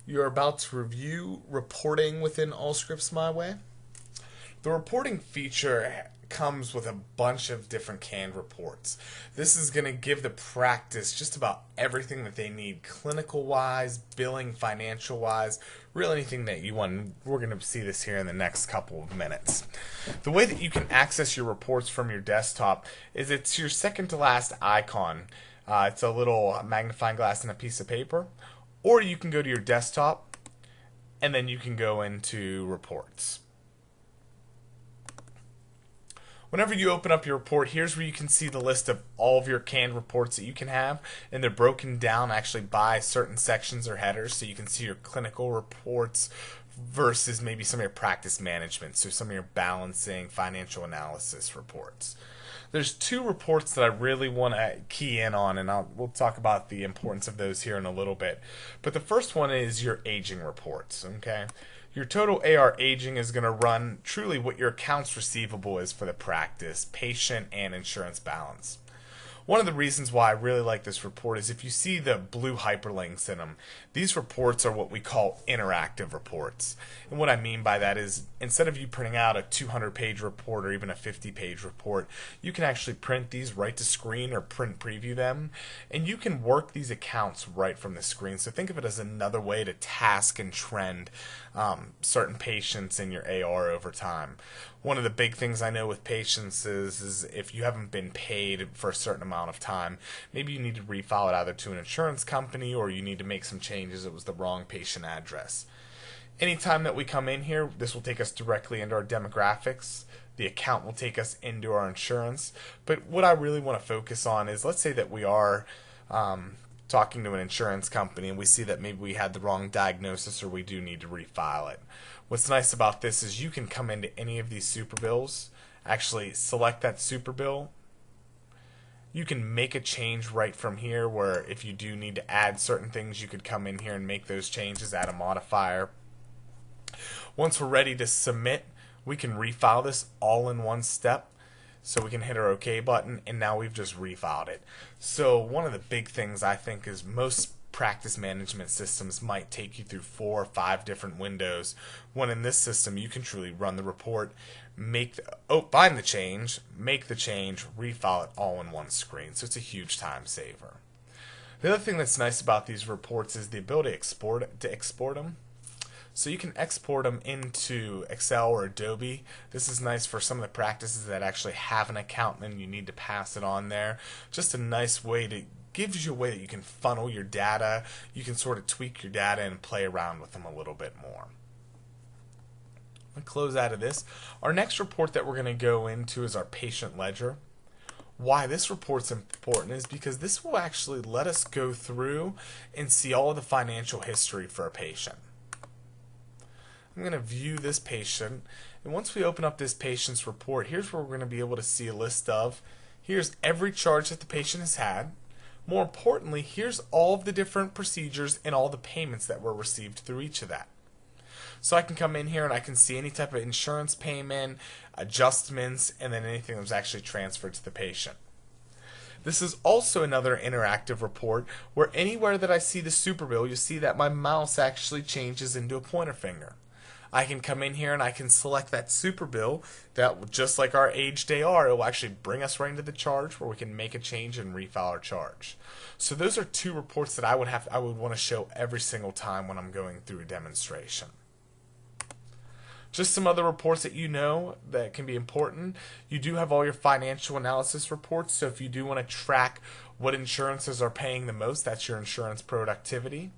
You're about to review reporting within Allscripts My Way. The reporting feature comes with a bunch of different canned reports. This is going to give the practice just about everything that they need, clinical wise, billing, financial wise, really anything that you want. We're going to see this here in the next couple of minutes. The way that you can access your reports from your desktop is it's your second to last icon. It's a little magnifying glass and a piece of paper. Or you can go to your desktop and then you can go into reports. Whenever you open up your report, here's where you can see the list of all of your canned reports that you can have, and they're broken down actually by certain sections or headers, so you can see your clinical reports versus maybe some of your practice management, so some of your balancing, financial analysis reports. There's two reports that I really want to key in on, and we'll talk about the importance of those here in a little bit. But the first one is your aging reports, okay? Your total AR aging is going to run truly what your accounts receivable is for the practice, patient, and insurance balance. One of the reasons why I really like this report is if you see the blue hyperlinks in them, these reports are what we call interactive reports. And what I mean by that is instead of you printing out a 200-page report or even a 50-page report, you can actually print these right to screen or print preview them, and you can work these accounts right from the screen. So think of it as another way to task and trend certain patients in your AR over time. One of the big things I know with patients is if you haven't been paid for a certain amount of time, maybe you need to refile it either to an insurance company or you need to make some changes. It was the wrong patient address. Anytime that we come in here, this will take us directly into our demographics. The account will take us into our insurance. But what I really want to focus on is, let's say that we are talking to an insurance company and we see that maybe we had the wrong diagnosis or we do need to refile it. What's nice about this is you can come into any of these super bills, actually select that super bill. You can make a change right from here, where if you do need to add certain things, you could come in here and make those changes, add a modifier. Once we're ready to submit, we can refile this all in one step. So we can hit our OK button, and now we've just refiled it. So one of the big things I think is most practice management systems might take you through 4 or 5 different windows, when in this system you can truly run the report, find the change, make the change, refile it all in one screen. So it's a huge time saver. The other thing that's nice about these reports is the ability to export them. So you can export them into Excel or Adobe. This is nice for some of the practices that actually have an accountant and you need to pass it on there. Just a nice way to gives you a way that you can funnel your data. You can sort of tweak your data and play around with them a little bit more. I'll close out of this. Our next report that we're going to go into is our patient ledger. Why this report's important is because this will actually let us go through and see all of the financial history for a patient. I'm going to view this patient, and once we open up this patient's report, here's where we're going to be able to see a list of, here's every charge that the patient has had. More importantly, here's all of the different procedures and all the payments that were received through each of that. So I can come in here and I can see any type of insurance payment, adjustments, and then anything that was actually transferred to the patient. This is also another interactive report where anywhere that I see the super bill, you'll see that my mouse actually changes into a pointer finger. I can come in here and I can select that super bill that, just like our aged AR, it will actually bring us right into the charge where we can make a change and refile our charge. So those are two reports that I would want to show every single time when I'm going through a demonstration. Just some other reports that you know that can be important. You do have all your financial analysis reports, so if you do want to track what insurances are paying the most, that's your insurance productivity.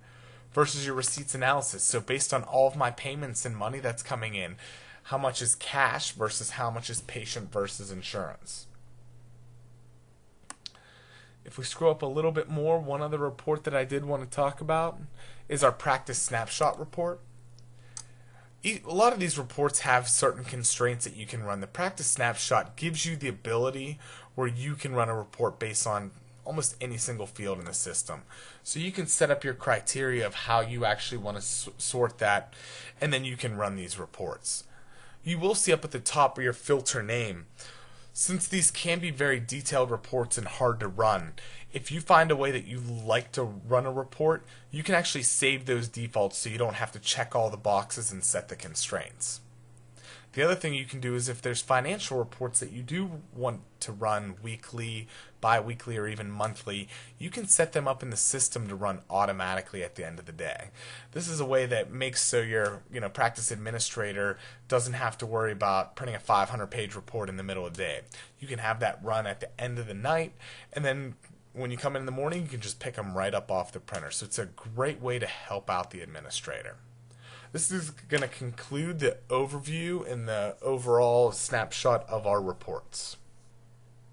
Versus your receipts analysis. So based on all of my payments and money that's coming in, how much is cash versus how much is patient versus insurance. If we scroll up a little bit more, one other report that I did want to talk about is our practice snapshot report. A lot of these reports have certain constraints that you can run. The practice snapshot gives you the ability where you can run a report based on almost any single field in the system. So you can set up your criteria of how you actually want to sort that, and then you can run these reports. You will see up at the top your filter name. Since these can be very detailed reports and hard to run, if you find a way that you like to run a report, you can actually save those defaults so you don't have to check all the boxes and set the constraints. The other thing you can do is if there's financial reports that you do want to run weekly, bi-weekly, or even monthly, you can set them up in the system to run automatically at the end of the day. This is a way that makes so your practice administrator doesn't have to worry about printing a 500-page report in the middle of the day. You can have that run at the end of the night, and then when you come in the morning, you can just pick them right up off the printer. So it's a great way to help out the administrator. This is going to conclude the overview and the overall snapshot of our reports.